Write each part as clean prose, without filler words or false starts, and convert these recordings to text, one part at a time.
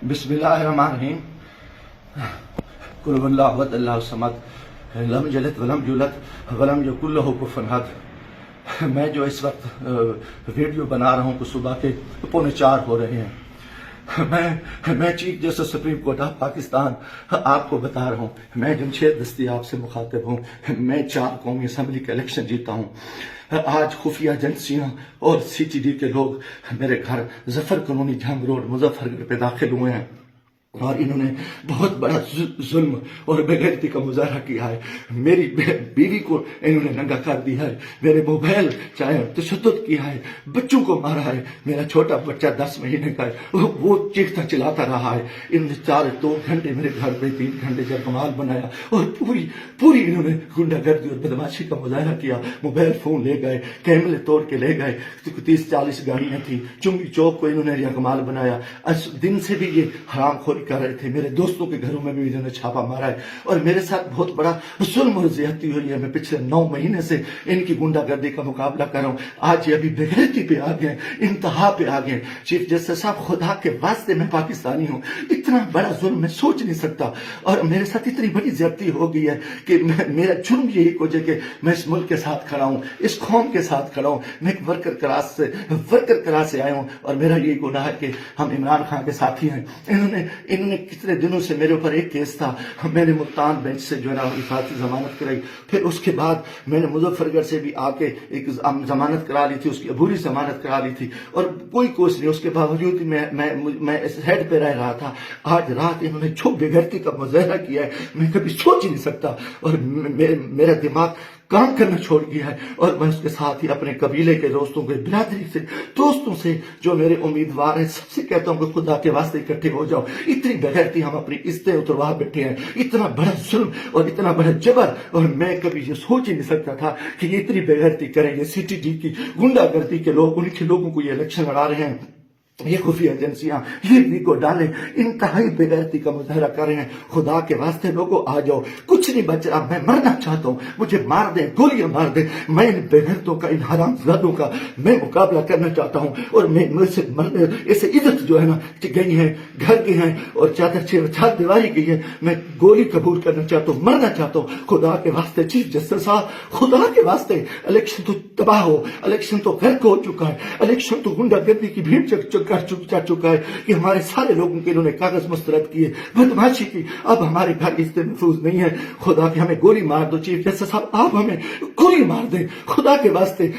बिस्मिल्लाहिर्रहमानिर्रहीम। कुल हुवल्लाहु अहद अल्लाहु समद लम यलिद वलम यूलद वलम यकुल लहू कुफुवन अहद। मैं जो इस वक्त वीडियो बना रहा हूँ, सुबह के 3:45 हो रहे हैं। मैं chief justice supreme court of Pakistan आपको बता रहा हूँ, मैं जमशेद दस्तयाब से मुखातिब हूँ। मैं 4 कौमी असम्बली का इलेक्शन जीता हूँ। आज खुफिया एजेंसियां और CTD के लोग मेरे घर जफर कॉलोनी जंग रोड मुजफ्फरगढ़ पे दाखिल हुए हैं और इन्होंने बहुत बड़ा जुल्म और बेगैरती का मुजाहरा किया है। मेरी बीवी को इन्होंने नंगा कर दिया है, मेरे मोबाइल चाहे तशद्दुद किया है, बच्चों को मारा है। मेरा छोटा बच्चा 10 महीने का है, वो चीखता चिल्लाता रहा है। इन्होंने 2 घंटे मेरे घर पे 3 घंटे जरकमाल बनाया और पूरी इन्होंने गुंडागर्दी और बदमाशी का मुजाहरा किया। मोबाइल फोन ले गए, कैमरे तोड़ के ले गए, 30-40 गाड़ियां थी। चुंगी चौक को इन्होंने जरकमाल बनाया। दिन से भी ये हरामखोरी कर रहे थे। मेरे दोस्तों के घरों में भी इन्होंने छापा मारा है और मेरे साथ बहुत बड़ा जुल्म और ज्यादती हुई है। मैं पिछले 9 महीने से इनकी गुंडागर्दी का मुकाबला कर रहा हूं। आज ये अभी बेगैरती पे आ गए, इंतहा पे आ गए। चीफ जस्टिस साहब, खुदा के वास्ते मैं पाकिस्तानी हूं, इतना बड़ा जुल्म मैं सोच नहीं सकता और मेरे साथ इतनी बड़ी ज्यादती हो गई है कि मेरा जुर्म यही हो जाए कि मैं इस मुल्क के साथ खड़ा हूं, इस कौम के साथ खड़ा हूं। मैं एक वर्कर क्लास से आया हूं और मेरा यही गुनाह है कि हम इमरान खान के साथी हैं। इन्होंने कितने दिनों से मेरे ऊपर एक केस था, मैंने मुल्तान बेंच से जो है ना हिफाजती जमानत कराई। फिर उसके बाद मैंने मुजफ्फरगढ़ से भी आके एक जमानत करा ली थी, उसकी अबूरी जमानत करा ली थी और कोई कोशिश नहीं। उसके बावजूद मैं इस हेड पे रह रहा था। आज रात इन्होंने जो बेगैरती का मुजाहरा किया है, मैं कभी सोच ही नहीं सकता और मेरा दिमाग काम करना छोड़ गया है। और मैं उसके साथ ही अपने कबीले के दोस्तों के, बिरादरी से दोस्तों से जो मेरे उम्मीदवार हैं, सबसे कहता हूं कि खुदा के वास्ते इकट्ठे हो जाओ। इतनी बेगैरती हम अपनी इज्जतें उतरवा बैठे हैं, इतना बड़ा जुल्म और इतना बड़ा जबर, और मैं कभी ये सोच ही नहीं सकता था कि ये इतनी बेगैरती करेंगे। CTD की गुंडागर्दी के लोग, उनके लोगों को ये इलेक्शन लड़ा रहे हैं। ये खुफिया एजेंसियां ये को डाले इंतहाई बेगैरती का मुजाहरा कर रहे हैं। खुदा के वास्ते लोगों आ जाओ, कुछ नहीं बच रहा। मैं मरना चाहता हूँ, मुझे मार दे, गोलियां मार दे। मैं इन बेगैरतों का, इन हरामजादों का मैं मुकाबला करना चाहता हूँ और मैं मुझसे मरने ऐसे इज्जत जो है ना गई है, घर की है और चार दीवारी की है। मैं गोली कबूल करना चाहता हूँ, मरना चाहता हूँ। खुदा के वास्ते चीफ जस्टिस साहब, खुदा के वास्ते, इलेक्शन तो तबाह हो, इलेक्शन तो गर्क हो चुका है, इलेक्शन तो गुंडागर्दी की भीड़ जा चुका है कि हमारे सारे लोगों के इन्होंने कागज मुस्तरद किए, बदमाशी की। अब हमारे घर इज्जत महफूज नहीं है। खुदा के हमें गोली मार दो चीफ जस्टिस साहब, आप हमें गोली मार दें खुदा के वास्ते।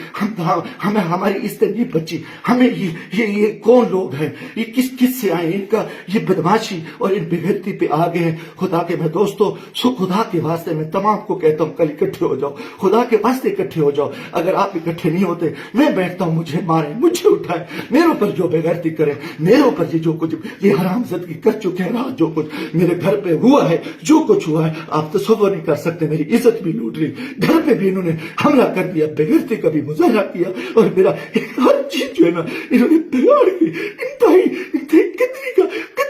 हमें हमारी इज्जत नहीं बची। हमें ये कौन लोग हैं, ये किस से आए, इनका ये बदमाशी और इन बेगैरती पे आ गए हैं। खुदा के मैं दोस्तों, खुदा के वास्ते मैं तमाम को कहता हूँ, कल इकट्ठे हो जाओ, खुदा के वास्ते इकट्ठे हो जाओ। अगर आप इकट्ठे नहीं होते, मैं बैठता हूँ, मुझे मारे, मुझे उठाए, मेरे ऊपर जो बेगैरती करे, मेरे ऊपर ये जो कुछ ये हरामजादगी कर चुके हैं, जो कुछ मेरे घर पे हुआ है, जो कुछ हुआ है, आप तसव्वुर नहीं कर सकते। मेरी इज्जत भी लूट ली, घर पे भी इन्होंने हमला कर दिया, बेगैरती का भी मुजाहरा किया और मेरा हर चीज जो है ना इन्होंने बिगाड़ दी। इंतहाई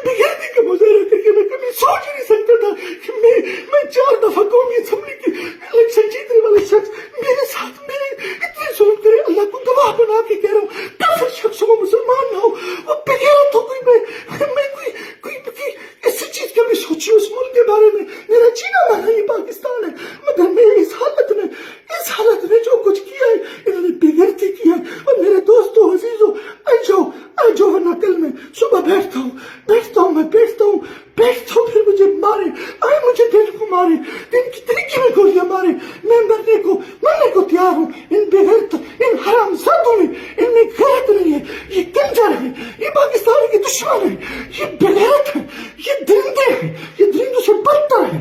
बेगैरती का मुजाहरा करके मैं कभी सोच ही नहीं सकता था कि मैं 4 दफा कौमी असेंबली की इलेक्शन जीतने वाले शख्स मेरे साथ मेरे इतने जुल्म करे। अल्लाह को गवाह बना के कह रहा हूँ, काफिर शख्स हो, मुसलमान ना हो, वो बेगैरत हो, मैं कोई ऐसी चीज कभी सोची उस मुल्क के बारे में। मेरा जीना माना ये पाकिस्तान है, मगर मैं इस हालत में जो कुछ किया है, इन्होंने बेगैरती किया है। और मेरे दोस्तों, अजीजों, आ जाओ वरना कल मैं सुबह बैठता हूँ, फिर मुझे मारे, मुझे दिल को मारे, दिन की तरीके में गोलियां मारे। मैं मरने को तैयार हूँ। इन बेगैरत, इन हरामजादों में, इनमें गैरत नहीं है। ये कंजर है, ये पाकिस्तान के दुश्मन है, ये बेगैरत है, ये दरिंदे हैं, ये दरिंदों से बदतर है।